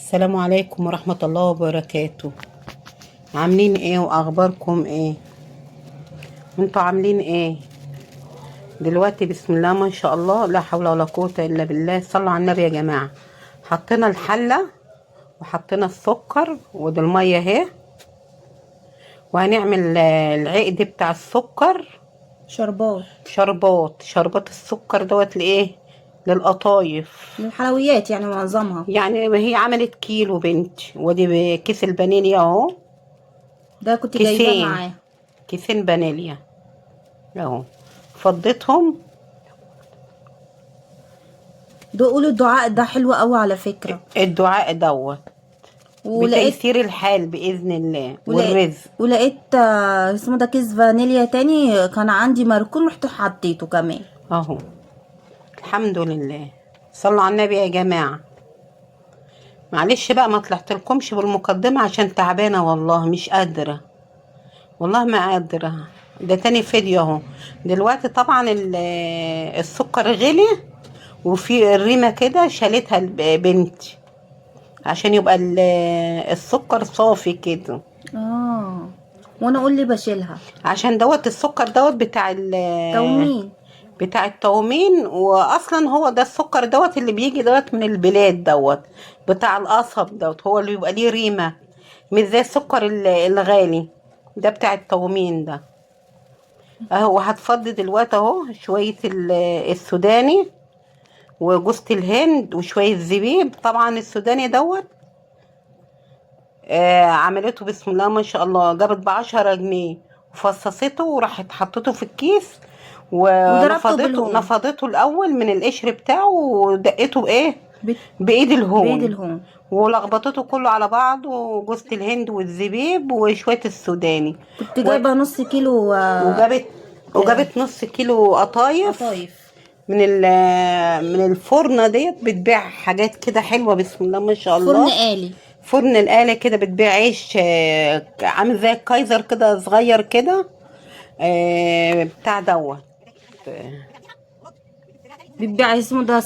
السلام عليكم ورحمة الله وبركاته. عاملين ايه واخباركم ايه؟ انتوا عاملين ايه دلوقتي؟ بسم الله ما شاء الله، لا حول ولا قوة الا بالله. صلوا على النبي يا جماعة. حطينا الحلة وحطينا السكر ودي المية اهي، وهنعمل العقد بتاع السكر. شربات شربات السكر دوت لايه؟ للقطايف، للحلويات يعني معظمها. يعني هي عملت كيلو بنتي، ودي كيس الفانيليا اهو. ده كنت جايباه كيسين معاه. كيسين فانيليا اهو، فضيتهم. ده قولوا الدعاء ده حلو قوي على فكرة. الدعاء دوت ولقيت بتيسير الحال بإذن الله ولقيت والرزق. ولقيت اسمه ده كيس فانيليا تاني كان عندي مركون، رحت حطيته كمان. اهو الحمد لله. صلوا على النبي يا جماعة. معلش بقى ما طلعتلكمش بالمقدمة عشان تعبانة والله، مش قادرة والله، ما قادرة. ده تاني فيديو اهو. دلوقتي طبعا السكر غلي، وفي الريمة كده شالتها بنتي عشان يبقى السكر صافي كده. وانا اقول لي بشيلها عشان دوت السكر دوت تومين. بتاع التومين، واصلا هو ده السكر دوت اللي بيجي دوت من البلاد دوت، بتاع القصب دوت، هو اللي بيبقى ليه ريمة، مش زي السكر الغالي ده بتاع التومين ده اهو. هتفضي دلوقتي اهو شوية السوداني وجوزة الهند وشوية زبيب. طبعا السوداني دوت عملته بسم الله ما شاء الله، جابت ب10 جنيه وفصصته وراحت حطته في الكيس وضربته ونفضته بالهون. نفضته الاول من القشر بتاعه ودقته بايه؟ بت- بايد بايد الهون، الهون. ولخبطته كله على بعض، وجوزة الهند والزبيب وشوية السوداني كنت جايبه نص كيلو وجابت وجابت نص كيلو قطايف قطايف. من الفرنة ديت. بتبيع حاجات كده حلوة بسم الله ما شاء فرن الله. آلي. فرن الآلة كده بتبيع عيش عامل زي الكايزر كده صغير كده، بتاع دوت. بتبيع اسمه ده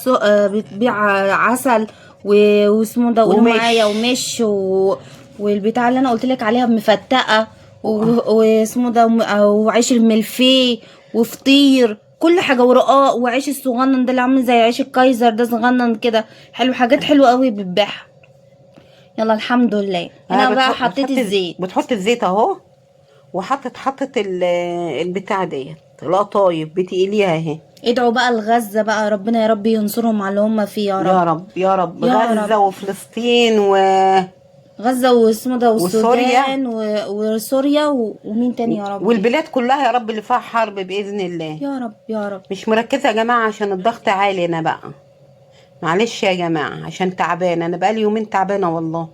بتبيع عسل واسمه ده قولوا ومش معايا ومش والبتاع اللي انا قلت لك عليها مفتقه واسمه ده وعيش الملفيه وفطير كل حاجه ورقاق وعيش الصغنن ده اللي عامل زي عيش الكايزر ده صغنن كده حلو، حاجات حلوه قوي بتبيعها. يلا الحمد لله. انا بقى حطيت الزيت. بتحط الزيت اهو، حطت البتاع ديت القطايف بتقليها اهي. ادعوا بقى لغزه بقى، ربنا يا رب ينصرهم على اللي هم فيه يا رب. يا رب يا رب. يا غزة رب. وفلسطين غزة واسمه ده وسوريا والسودان وسوريا ومين تاني يا ربي. والبلاد كلها يا رب اللي فيها حرب بإذن الله. يا رب يا رب. مش مركزة يا جماعة عشان الضغط عالي انا بقى، معلش يا جماعة عشان تعبانة، انا بقالي يومين تعبانة والله.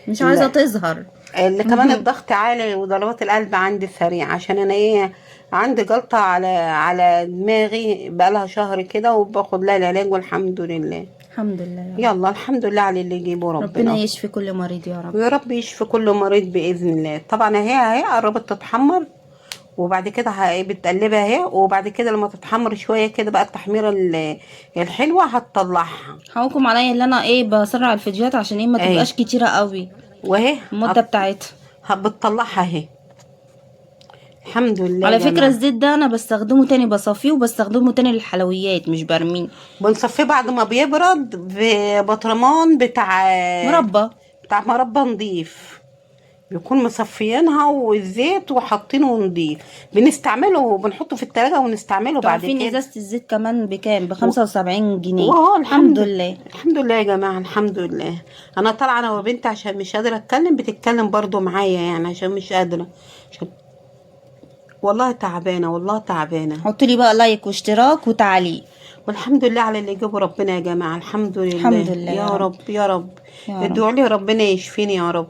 مش عايزة تظهر. اللي كمان الضغط عالي وضربات القلب عندي سريع، عشان انا ايه، عندي جلطة على دماغي بقالها شهر كده، وباخد لها العلاج والحمد لله. الحمد لله يا رب. يلا الحمد لله على اللي يجيبه ربنا ربنا. يشفي كل مريض يا رب. ويا رب يشفي كل مريض بإذن الله. طبعا اهي قربت تتحمر، وبعد كده بتقلبها اهي، وبعد كده لما تتحمر شوية كده بقى التحميرة الحلوة هتطلعها. حقكم عليا اللي انا ايه بسرع الفيديوهات عشان ايه ما تبقاش كتيرة قوي واهي المدة بتاعتها. بتطلعها اهي. الحمد لله على يا فكرة جماعة. الزيت ده انا بستخدمه تاني، بصفيه وبستخدمه تاني للحلويات مش برميه. بنصفيه بعد ما بيبرد في بطرمان بتاع مربى نضيف، بيكون مصفيينها والزيت وحاطينه نضيف، بنستعمله وبنحطه في التلاجة ونستعمله بعد عارفين كده. ازازة الزيت كمان بكام؟ ب75 جنيه. وهو الحمد لله. الحمد لله يا جماعة، الحمد لله. انا طالعة انا وبنتي عشان مش قادرة اتكلم، بتتكلم برضو معايا يعني عشان مش قادرة، عشان والله تعبانة، والله تعبانة. حطوا لي بقى لايك واشتراك وتعليق. والحمد لله على اللي يجيبه ربنا يا جماعة. الحمد لله. الحمد لله يا رب يا رب. يا رب. ادعوا لي ربنا يشفيني يا رب،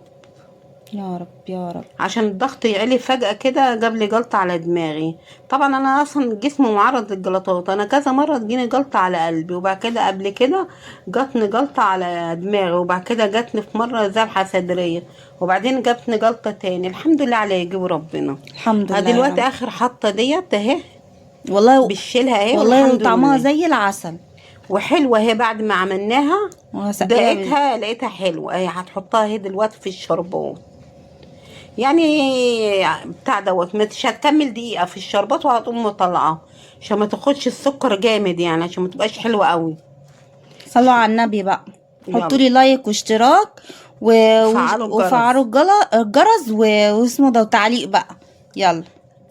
يا رب يا رب. عشان الضغط يعلي فجأة كده، جاب لي جلطة على دماغي. طبعا انا اصلا جسمي معرض للجلطات، انا كذا مرة تجيني جلطة على قلبي، وبعد كده قبل كده جاتني جلطة على دماغي، وبعد كده جاتني في مرة ذبحة صدرية، وبعدين جاتني جلطة تاني. الحمد لله على يجيب ربنا. الحمد لله. دلوقتي اخر حطة ديت اهي والله بشيلها اهي والله والحمد طعمها لله. زي العسل. وحلوه هي بعد ما عملناها. وهسقيها لقيتها حلوه. اهي هتحطها اهي دلوقتي في الشربات، يعني بتاع دوت مش هتكمل دقيقه في الشربات وهتقوم مطلعاها عشان ما تاخدش السكر جامد، يعني عشان ما تبقاش حلوه قوي. صلوا على النبي بقى. يلا. حطوا لي لايك واشتراك فعلوا الجرس. وفعلوا الجرس واسمه ده وتعليق بقى. يلا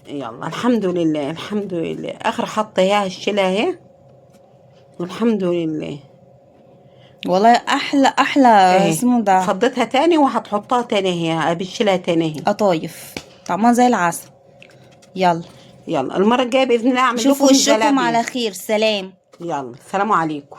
يلا الحمد لله الحمد لله. اخر حطه اهي هشيلها اهي والحمد لله. والله احلى اهي اسمه ده فضيتها تاني وهتحطها تاني اهي، بشيلها تاني اهي. قطايف طعمها زي العسل. يلا يلا المره الجايه باذن الله اعمل لكم شوفوا وشكم جلابيه. على خير. سلام. يلا سلام عليكم.